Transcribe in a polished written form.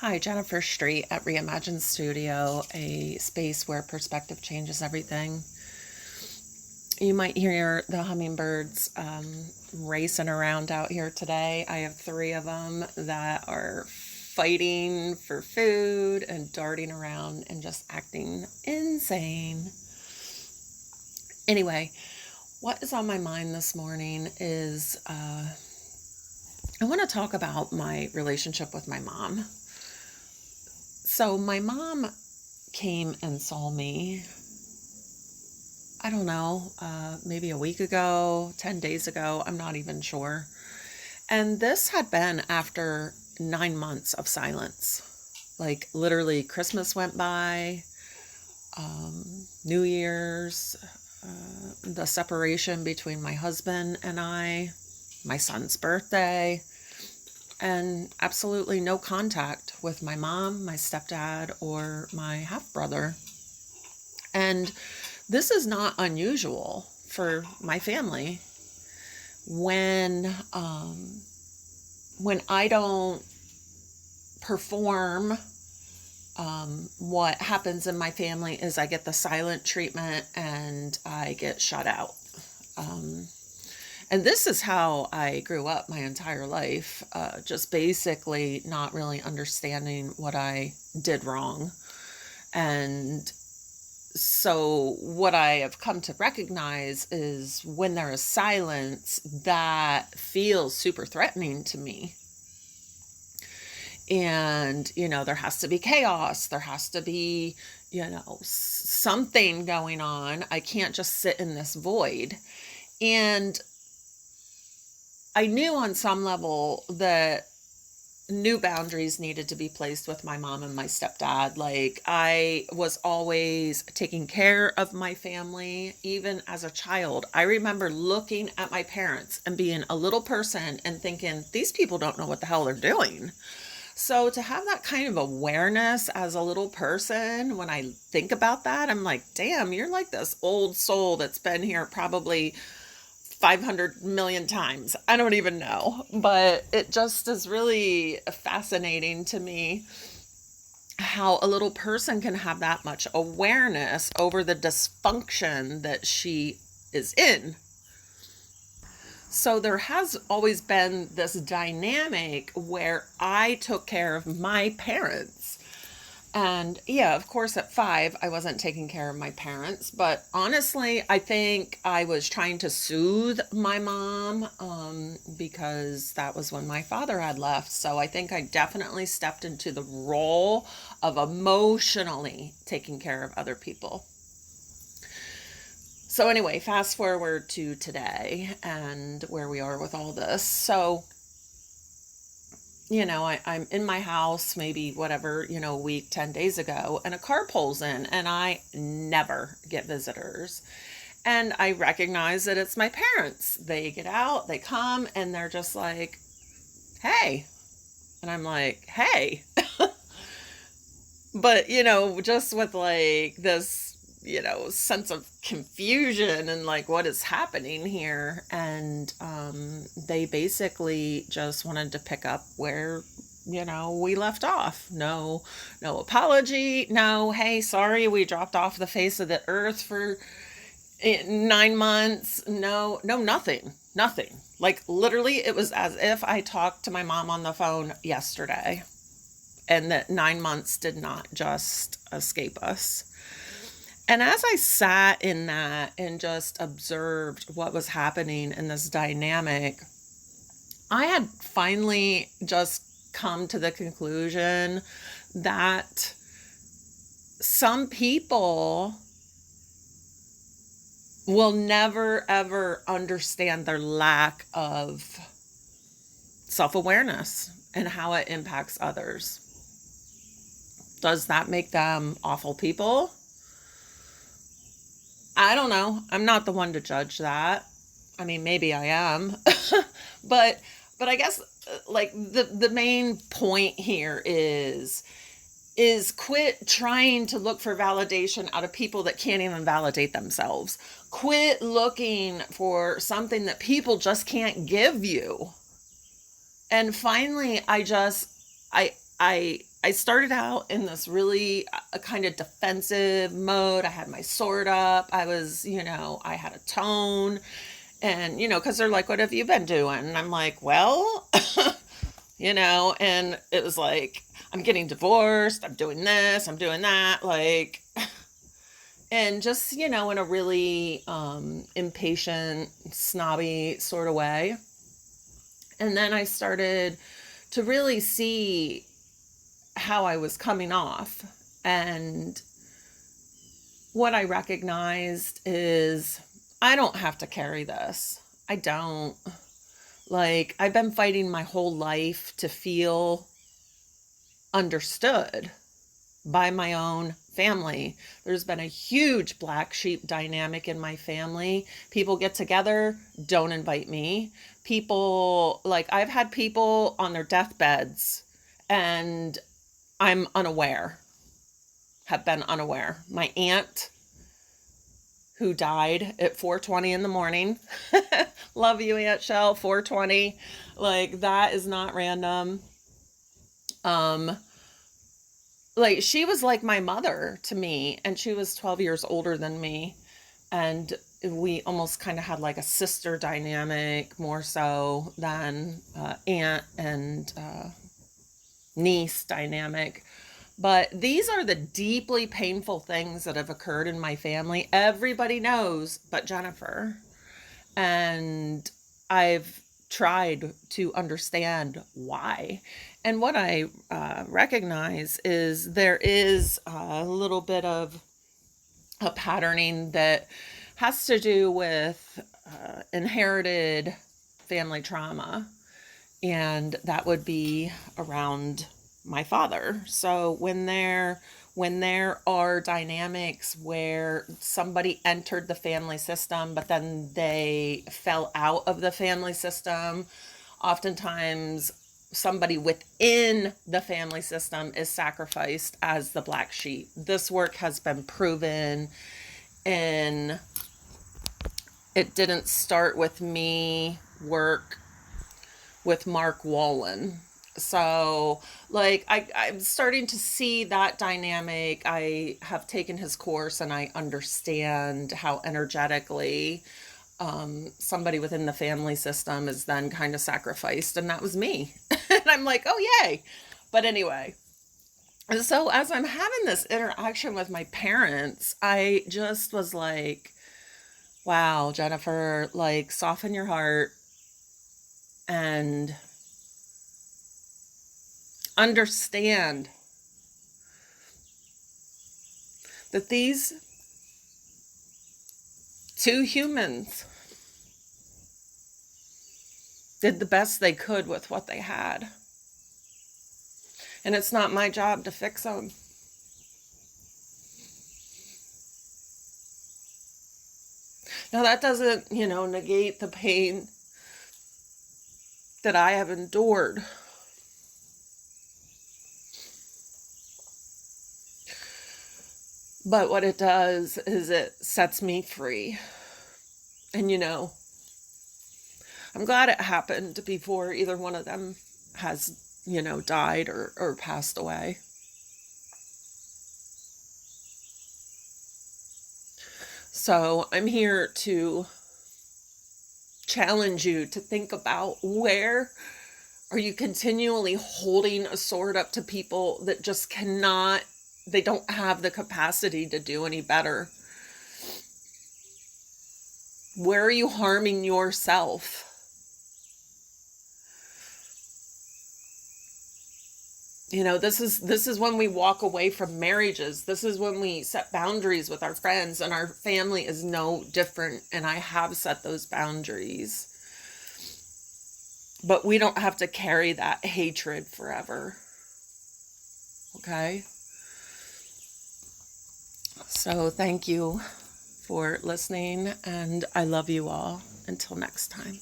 Hi, Jennifer Street at Reimagine Studio, a space where perspective changes everything. You might hear the hummingbirds racing around out here today. I have 3 of them that are fighting for food and darting around and just acting insane. Anyway, what is on my mind this morning is I want to talk about my relationship with my mom. So my mom came and saw me, I don't know, maybe a week ago, 10 days ago, I'm not even sure. And this had been after 9 months of silence. Like literally Christmas went by, New Year's, the separation between my husband and I, my son's birthday, and absolutely no contact with my mom, my stepdad, or my half-brother. And this is not unusual for my family. When I don't perform, what happens in my family is I get the silent treatment and I get shut out. And this is how I grew up my entire life, just basically not really understanding what I did wrong. And so what I have come to recognize is when there is silence, that feels super threatening to me. And, there has to be chaos. There has to be, something going on. I can't just sit in this void. And I knew on some level that new boundaries needed to be placed with my mom and my stepdad. Like, I was always taking care of my family, even as a child. I remember looking at my parents and being a little person and thinking, these people don't know what the hell they're doing. So to have that kind of awareness as a little person, when I think about that, I'm like, damn, you're like this old soul that's been here probably 500 million times. I don't even know, but it just is really fascinating to me how a little person can have that much awareness over the dysfunction that she is in. So there has always been this dynamic where I took care of my parents. And yeah, of course, at 5, I wasn't taking care of my parents. But honestly, I think I was trying to soothe my mom because that was when my father had left. So I think I definitely stepped into the role of emotionally taking care of other people. So anyway, fast forward to today and where we are with all this. So I'm in my house, maybe whatever, a week, 10 days ago, and a car pulls in, and I never get visitors. And I recognize that it's my parents. They get out, they come, and they're just like, hey. And I'm like, hey. But, just with like this, sense of confusion and like what is happening here. And they basically just wanted to pick up where, we left off. No apology. No, hey, sorry, we dropped off the face of the earth for 9 months. No, nothing. Like literally, it was as if I talked to my mom on the phone yesterday and that 9 months did not just escape us. And as I sat in that and just observed what was happening in this dynamic, I had finally just come to the conclusion that some people will never, ever understand their lack of self-awareness and how it impacts others. Does that make them awful people? I don't know. I'm not the one to judge that. I mean, maybe I am. but I guess like the main point here is quit trying to look for validation out of people that can't even validate themselves. Quit looking for something that people just can't give you. And finally, I I started out in this really a kind of defensive mode. I had my sword up. I was, I had a tone. And, because they're like, what have you been doing? And I'm like, well, and it was like, I'm getting divorced. I'm doing this. I'm doing that. Like, and just, in a really impatient, snobby sort of way. And then I started to really see how I was coming off. And what I recognized is I don't have to carry this. I don't. Like, I've been fighting my whole life to feel understood by my own family. There's been a huge black sheep dynamic in my family. People get together, don't invite me. People, like, I've had people on their deathbeds and I'm have been unaware. My aunt, who died at 4:20 in the morning. Love you, Aunt Shell, 4:20. Like, that is not random. Like, she was like my mother to me, and she was 12 years older than me. And we almost kind of had like a sister dynamic, more so than aunt and niece dynamic. But these are the deeply painful things that have occurred in my family. Everybody knows but Jennifer. And I've tried to understand why. And what I recognize is there is a little bit of a patterning that has to do with inherited family trauma. And that would be around my father. So when there are dynamics where somebody entered the family system, but then they fell out of the family system, oftentimes somebody within the family system is sacrificed as the black sheep. This work has been proven, and it didn't start with me work with Mark Wolynn. So, like, I'm starting to see that dynamic. I have taken his course and I understand how energetically somebody within the family system is then kind of sacrificed. And that was me. And I'm like, oh, yay. But anyway, so as I'm having this interaction with my parents, I just was like, wow, Jennifer, like, soften your heart and understand that these two humans did the best they could with what they had. And it's not my job to fix them. Now, that doesn't, negate the pain that I have endured. But what it does is it sets me free. And, I'm glad it happened before either one of them has, died or passed away. So I'm here to challenge you to think about, where are you continually holding a sword up to people that just cannot, they don't have the capacity to do any better? Where are you harming yourself? This is when we walk away from marriages. This is when we set boundaries with our friends, and our family is no different. And I have set those boundaries. But we don't have to carry that hatred forever. Okay? So thank you for listening, and I love you all. Until next time.